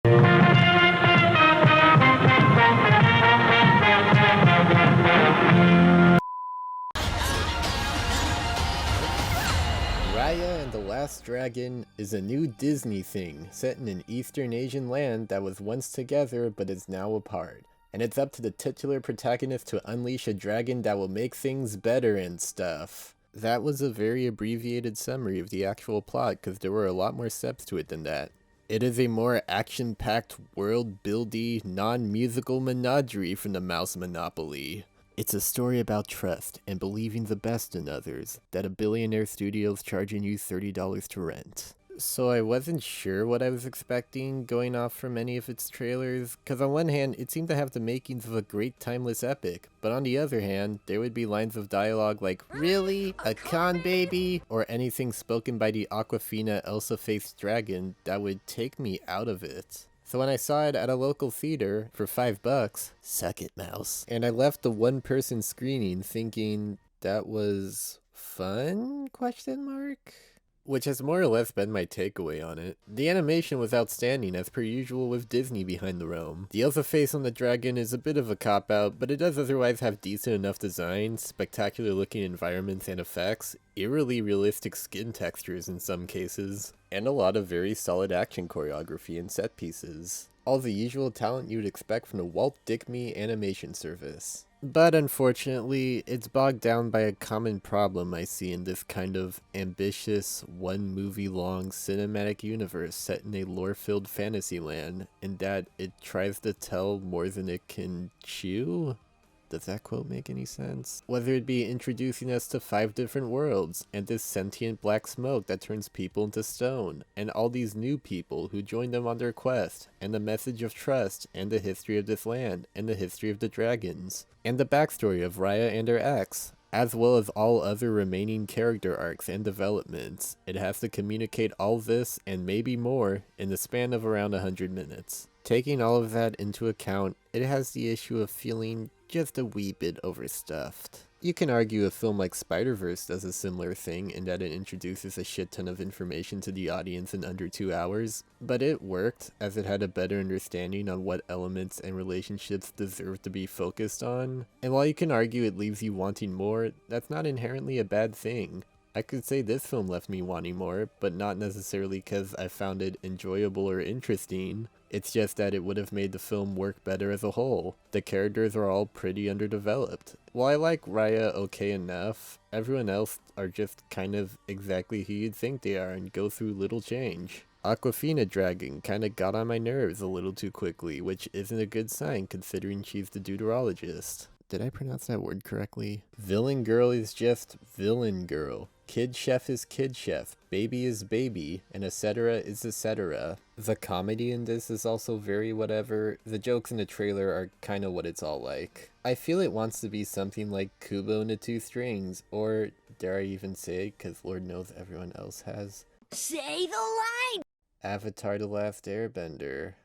Raya and the Last Dragon is a new Disney thing set in an Eastern Asian land that was once together but is now apart. And it's up to the titular protagonist to unleash a dragon that will make things better and stuff. That was a very abbreviated summary of the actual plot because there were a lot more steps to it than that. It is a more action-packed, world-buildy, non-musical menagerie from the Mouse Monopoly. It's a story about trust and believing the best in others, that a billionaire studio's charging you $30 to rent. So I wasn't sure what I was expecting going off from any of its trailers, cause on one hand it seemed to have the makings of a great timeless epic, but on the other hand there would be lines of dialogue like, "Really? A con baby?" or anything spoken by the Aquafina Elsa-faced dragon that would take me out of it. So when I saw it at a local theater for $5, suck it, mouse. And I left the one-person screening thinking that was fun? Question mark? Which has more or less been my takeaway on it. The animation was outstanding as per usual with Disney behind the realm. The Elsa face on the dragon is a bit of a cop-out, but it does otherwise have decent enough design, spectacular looking environments and effects, eerily realistic skin textures in some cases, and a lot of very solid action choreography and set pieces. All the usual talent you would expect from a Walt Disney animation service. But unfortunately, it's bogged down by a common problem I see in this kind of ambitious, one-movie-long cinematic universe set in a lore-filled fantasy land, in that it tries to tell more than it can chew? Does that quote make any sense? Whether it be introducing us to 5 different worlds, and this sentient black smoke that turns people into stone, and all these new people who join them on their quest, and the message of trust, and the history of this land, and the history of the dragons, and the backstory of Raya and her ex, as well as all other remaining character arcs and developments. It has to communicate all this, and maybe more, in the span of around 100 minutes. Taking all of that into account, it has the issue of feeling just a wee bit overstuffed. You can argue a film like Spider-Verse does a similar thing in that it introduces a shit ton of information to the audience in under 2 hours, but it worked as it had a better understanding on what elements and relationships deserve to be focused on. And while you can argue it leaves you wanting more, that's not inherently a bad thing. I could say this film left me wanting more, but not necessarily because I found it enjoyable or interesting. It's just that it would have made the film work better as a whole. The characters are all pretty underdeveloped. While I like Raya okay enough, everyone else are just kind of exactly who you'd think they are and go through little change. Aquafina Dragon kinda got on my nerves a little too quickly, which isn't a good sign considering she's the deuterologist. Did I pronounce that word correctly? Villain girl is just villain girl. Kid chef is kid chef. Baby is baby. And etc. is etc. The comedy in this is also very whatever. The jokes in the trailer are kinda what it's all like. I feel it wants to be something like Kubo and the Two Strings, or dare I even say, cause Lord knows everyone else has, Say the line! Avatar: The Last Airbender.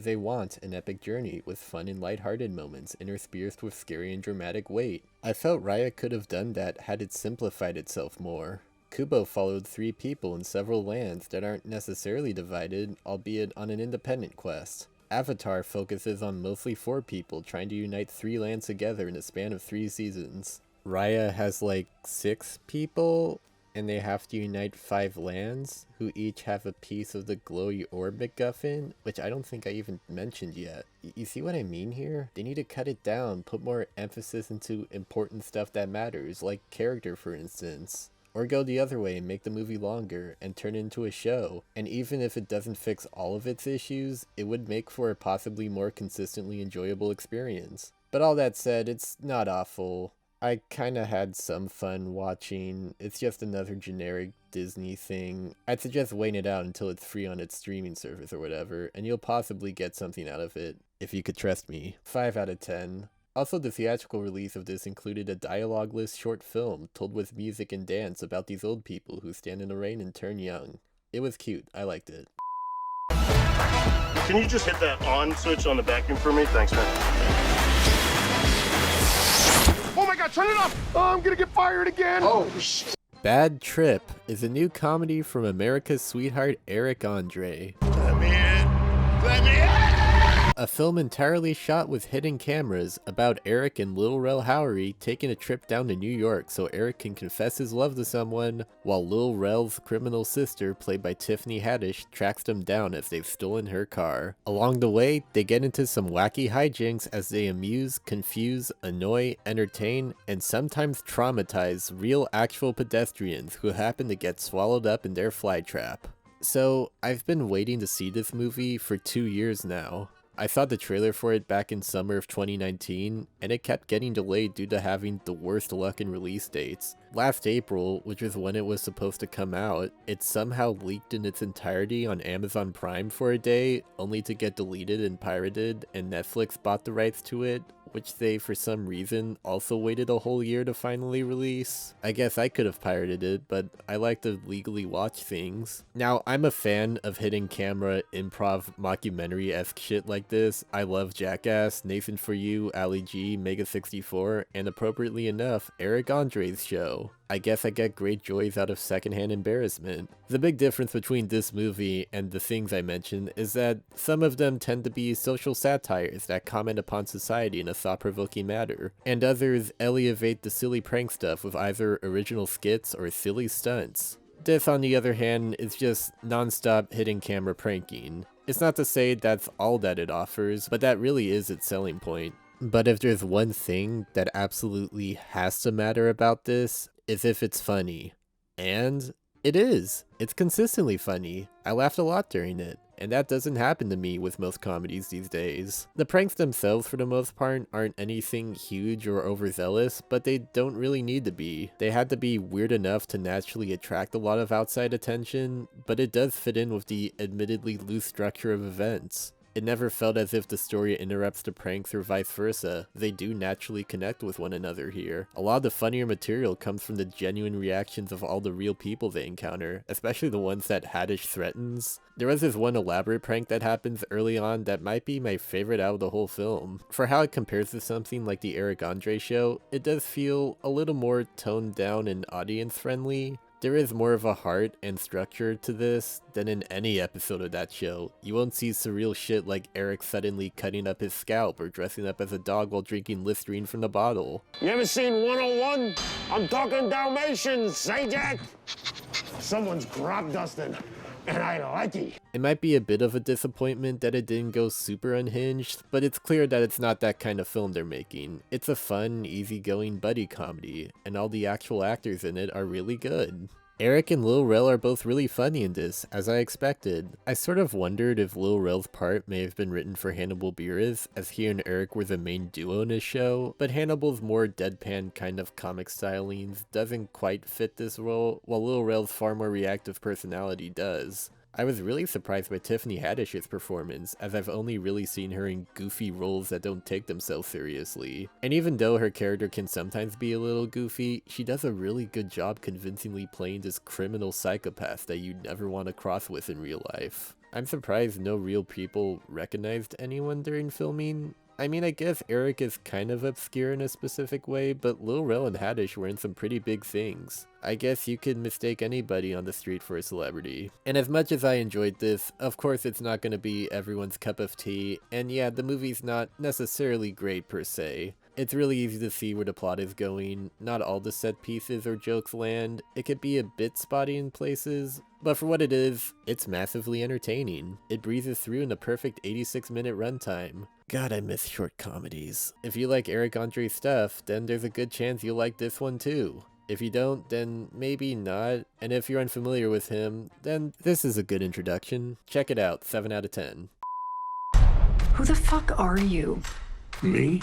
They want an epic journey with fun and lighthearted moments interspersed with scary and dramatic weight. I felt Raya could have done that had it simplified itself more. Kubo followed 3 people in several lands that aren't necessarily divided, albeit on an independent quest. Avatar focuses on mostly 4 people trying to unite 3 lands together in a span of 3 seasons. Raya has like 6 people, and they have to unite 5 lands, who each have a piece of the glowy orb MacGuffin, which I don't think I even mentioned yet. You see what I mean here? They need to cut it down, put more emphasis into important stuff that matters, like character for instance. Or go the other way and make the movie longer, and turn it into a show. And even if it doesn't fix all of its issues, it would make for a possibly more consistently enjoyable experience. But all that said, it's not awful. I kinda had some fun watching. It's just another generic Disney thing. I'd suggest waiting it out until it's free on its streaming service or whatever, and you'll possibly get something out of it, if you could trust me. 5 out of 10. Also, the theatrical release of this included a dialogue-less short film told with music and dance about these old people who stand in the rain and turn young. It was cute. I liked it. Can you just hit that on switch on the vacuum for me? Thanks, man. Oh my God, turn it off! Oh, I'm gonna get fired again! Oh, shit. Bad Trip is a new comedy from America's sweetheart Eric Andre. Let me in. Let me in. A film entirely shot with hidden cameras about Eric and Lil Rel Howery taking a trip down to New York so Eric can confess his love to someone, while Lil Rel's criminal sister, played by Tiffany Haddish, tracks them down as they've stolen her car. Along the way, they get into some wacky hijinks as they amuse, confuse, annoy, entertain, and sometimes traumatize real actual pedestrians who happen to get swallowed up in their flytrap. So, I've been waiting to see this movie for 2 years now. I saw the trailer for it back in summer of 2019, and it kept getting delayed due to having the worst luck in release dates. Last April, which was when it was supposed to come out, it somehow leaked in its entirety on Amazon Prime for a day, only to get deleted and pirated, and Netflix bought the rights to it, which they, for some reason, also waited a whole year to finally release. I guess I could have pirated it, but I like to legally watch things. Now, I'm a fan of hidden camera, improv, mockumentary-esque shit like this. I love Jackass, Nathan For You, Ali G, Mega 64, and appropriately enough, Eric Andre's show. I guess I get great joys out of secondhand embarrassment. The big difference between this movie and the things I mentioned is that some of them tend to be social satires that comment upon society in a thought-provoking manner, and others elevate the silly prank stuff with either original skits or silly stunts. This, on the other hand, is just non-stop hidden camera pranking. It's not to say that's all that it offers, but that really is its selling point. But if there's one thing that absolutely has to matter about this, is if it's funny. And it is. It's consistently funny. I laughed a lot during it, and that doesn't happen to me with most comedies these days. The pranks themselves, for the most part, aren't anything huge or overzealous, but they don't really need to be. They had to be weird enough to naturally attract a lot of outside attention, but it does fit in with the admittedly loose structure of events. It never felt as if the story interrupts the pranks or vice versa. They do naturally connect with one another here. A lot of the funnier material comes from the genuine reactions of all the real people they encounter, especially the ones that Haddish threatens. There was this one elaborate prank that happens early on that might be my favorite out of the whole film. For how it compares to something like the Eric Andre show, it does feel a little more toned down and audience friendly. There is more of a heart and structure to this than in any episode of that show. You won't see surreal shit like Eric suddenly cutting up his scalp or dressing up as a dog while drinking Listerine from the bottle. You ever seen 101? I'm talking Dalmatians, say Jack? Someone's crop dusting, and I like it. It might be a bit of a disappointment that it didn't go super unhinged, but it's clear that it's not that kind of film they're making. It's a fun, easygoing buddy comedy, and all the actual actors in it are really good. Eric and Lil Rel are both really funny in this, as I expected. I sort of wondered if Lil Rel's part may have been written for Hannibal Buress, as he and Eric were the main duo in his show, but Hannibal's more deadpan kind of comic stylings doesn't quite fit this role, while Lil Rel's far more reactive personality does. I was really surprised by Tiffany Haddish's performance, as I've only really seen her in goofy roles that don't take themselves seriously. And even though her character can sometimes be a little goofy, she does a really good job convincingly playing this criminal psychopath that you'd never want to cross with in real life. I'm surprised no real people recognized anyone during filming. I mean, I guess Eric is kind of obscure in a specific way, but Lil Rel and Haddish were in some pretty big things. I guess you could mistake anybody on the street for a celebrity. And as much as I enjoyed this, of course it's not going to be everyone's cup of tea, and yeah, the movie's not necessarily great per se. It's really easy to see where the plot is going. Not all the set pieces or jokes land. It could be a bit spotty in places, but for what it is, it's massively entertaining. It breezes through in a perfect 86-minute runtime. God, I miss short comedies. If you like Eric Andre's stuff, then there's a good chance you'll like this one too. If you don't, then maybe not, and if you're unfamiliar with him, then this is a good introduction. Check it out, 7 out of 10. Who the fuck are you? Me?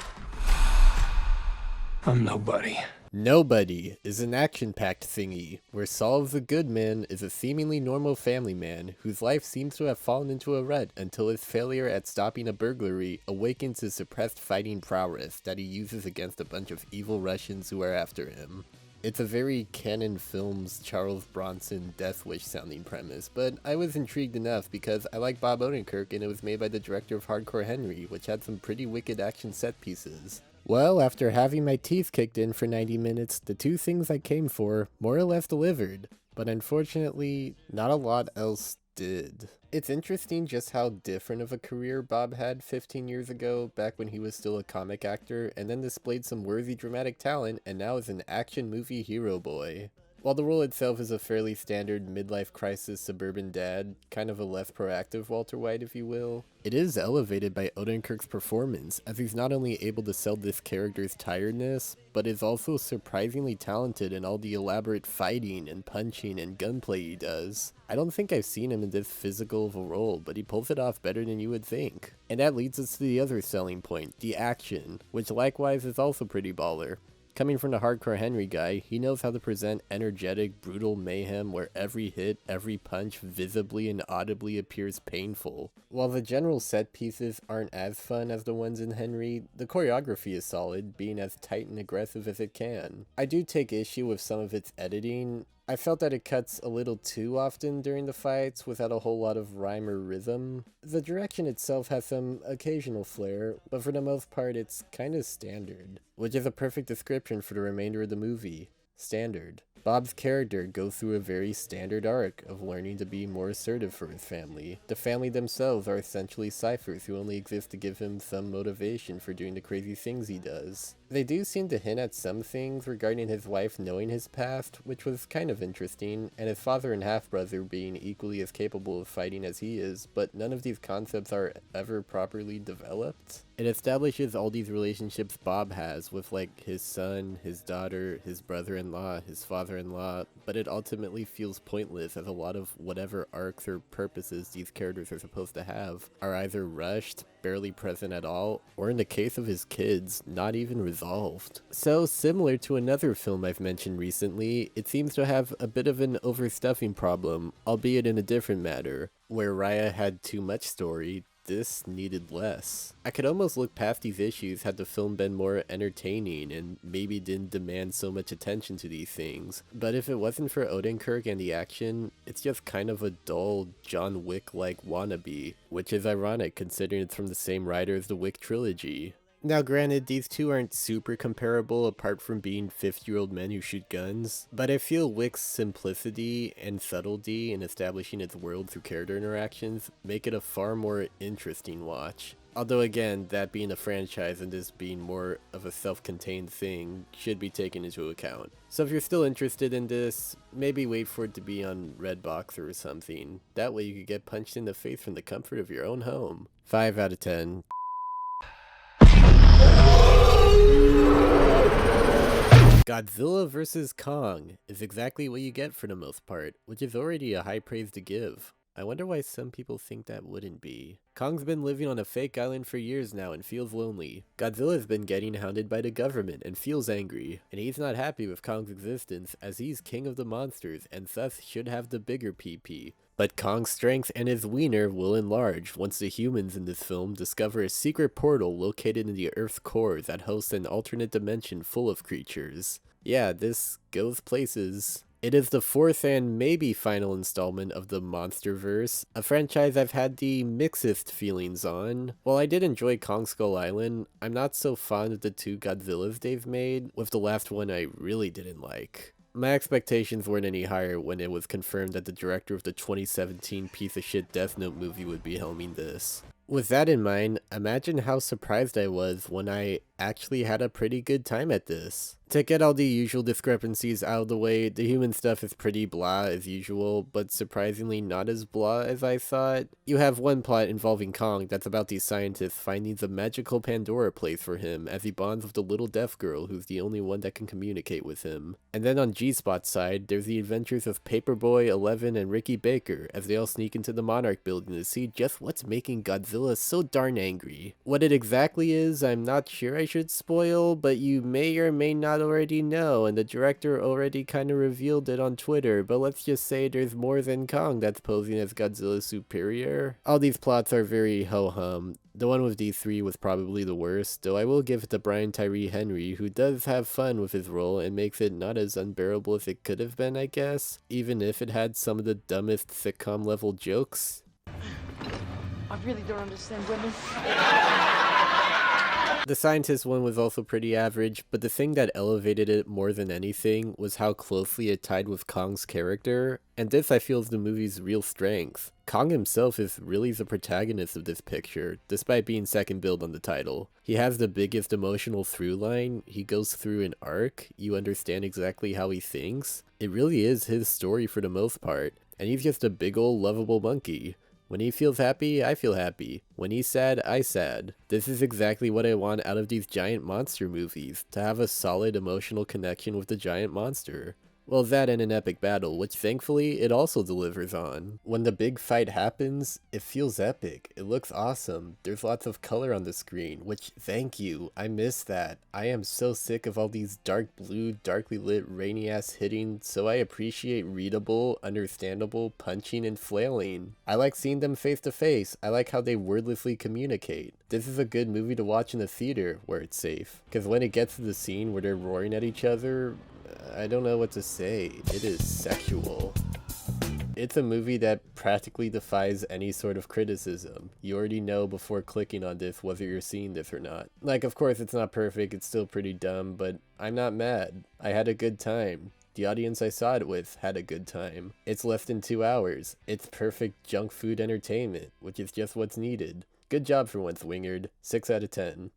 I'm nobody. Nobody is an action-packed thingy, where Saul the Goodman is a seemingly normal family man whose life seems to have fallen into a rut until his failure at stopping a burglary awakens his suppressed fighting prowess that he uses against a bunch of evil Russians who are after him. It's a very Canon Films Charles Bronson Death Wish sounding premise, but I was intrigued enough because I like Bob Odenkirk and it was made by the director of Hardcore Henry, which had some pretty wicked action set pieces. Well, after having my teeth kicked in for 90 minutes, the two things I came for more or less delivered, but unfortunately, not a lot else did. It's interesting just how different of a career Bob had 15 years ago, back when he was still a comic actor, and then displayed some worthy dramatic talent, and now is an action movie hero boy. While the role itself is a fairly standard midlife crisis suburban dad, kind of a less proactive Walter White if you will, it is elevated by Odenkirk's performance, as he's not only able to sell this character's tiredness, but is also surprisingly talented in all the elaborate fighting and punching and gunplay he does. I don't think I've seen him in this physical of a role, but he pulls it off better than you would think. And that leads us to the other selling point, the action, which likewise is also pretty baller. Coming from the hardcore Henry guy, he knows how to present energetic, brutal mayhem where every hit, every punch visibly and audibly appears painful. While the general set pieces aren't as fun as the ones in Henry, the choreography is solid, being as tight and aggressive as it can. I do take issue with some of its editing. I felt that it cuts a little too often during the fights without a whole lot of rhyme or rhythm. The direction itself has some occasional flair, but for the most part it's kinda standard, which is a perfect description for the remainder of the movie. Standard. Bob's character goes through a very standard arc of learning to be more assertive for his family. The family themselves are essentially ciphers who only exist to give him some motivation for doing the crazy things he does. They do seem to hint at some things regarding his wife knowing his past, which was kind of interesting, and his father and half-brother being equally as capable of fighting as he is, but none of these concepts are ever properly developed. It establishes all these relationships Bob has with like his son, his daughter, his brother-in-law, his father-in-law, but it ultimately feels pointless as a lot of whatever arcs or purposes these characters are supposed to have are either rushed, barely present at all, or in the case of his kids, not even resolved. So similar to another film I've mentioned recently, it seems to have a bit of an overstuffing problem, albeit in a different matter. Where Raya had too much story, this needed less. I could almost look past these issues had the film been more entertaining and maybe didn't demand so much attention to these things, but if it wasn't for Odenkirk and the action, it's just kind of a dull John Wick-like wannabe, which is ironic considering it's from the same writer as the Wick trilogy. Now granted, these two aren't super comparable apart from being 50-year-old men who shoot guns, but I feel Wick's simplicity and subtlety in establishing its world through character interactions make it a far more interesting watch. Although again, that being a franchise and this being more of a self-contained thing should be taken into account. So if you're still interested in this, maybe wait for it to be on Redbox or something. That way you could get punched in the face from the comfort of your own home. 5 out of 10. Godzilla vs. Kong is exactly what you get for the most part, which is already a high praise to give. I wonder why some people think that wouldn't be. Kong's been living on a fake island for years now and feels lonely. Godzilla's been getting hounded by the government and feels angry, and he's not happy with Kong's existence as he's king of the monsters and thus should have the bigger PP. But Kong's strength and his wiener will enlarge once the humans in this film discover a secret portal located in the Earth's core that hosts an alternate dimension full of creatures. Yeah, this goes places. It is the fourth and maybe final installment of the Monsterverse, a franchise I've had the mixest feelings on. While I did enjoy Kong Skull Island, I'm not so fond of the two Godzillas they've made, with the last one I really didn't like. My expectations weren't any higher when it was confirmed that the director of the 2017 piece of shit Death Note movie would be helming this. With that in mind, imagine how surprised I was when I actually had a pretty good time at this. To get all the usual discrepancies out of the way, the human stuff is pretty blah as usual, but surprisingly not as blah as I thought. You have one plot involving Kong that's about these scientists finding the magical Pandora place for him as he bonds with the little deaf girl who's the only one that can communicate with him. And then on G-Spot's side, there's the adventures of Paperboy, Eleven, and Ricky Baker as they all sneak into the Monarch building to see just what's making Godzilla so darn angry. What it exactly is, I'm not sure I should spoil, but you may or may not already know, and the director already kinda revealed it on Twitter, but let's just say there's more than Kong that's posing as Godzilla's superior. All these plots are very ho-hum. The one with D3 was probably the worst, though I will give it to Brian Tyree Henry, who does have fun with his role and makes it not as unbearable as it could have been, I guess, even if it had some of the dumbest sitcom level jokes. I really don't understand women. The scientist one was also pretty average, but the thing that elevated it more than anything was how closely it tied with Kong's character, and this I feel is the movie's real strength. Kong himself is really the protagonist of this picture, despite being second billed on the title. He has the biggest emotional through line, he goes through an arc, you understand exactly how he thinks. It really is his story for the most part, and he's just a big ol' lovable monkey. When he feels happy, I feel happy. When he's sad, I sad. This is exactly what I want out of these giant monster movies, to have a solid emotional connection with the giant monster. Well, that and an epic battle, which thankfully it also delivers on. When the big fight happens, it feels epic. It looks awesome. There's lots of color on the screen, which thank you. I miss that. I am so sick of all these dark blue, darkly lit, rainy ass hitting, so I appreciate readable, understandable punching and flailing. I like seeing them face to face. I like how they wordlessly communicate. This is a good movie to watch in the theater where it's safe. Because when it gets to the scene where they're roaring at each other, I don't know what to say. It is sexual. It's a movie that practically defies any sort of criticism. You already know before clicking on this whether you're seeing this or not. Like, of course it's not perfect, it's still pretty dumb, but I'm not mad. I had a good time. The audience I saw it with had a good time. It's less than 2 hours. It's perfect junk food entertainment, which is just what's needed. Good job for once, Wingard. 6 out of 10.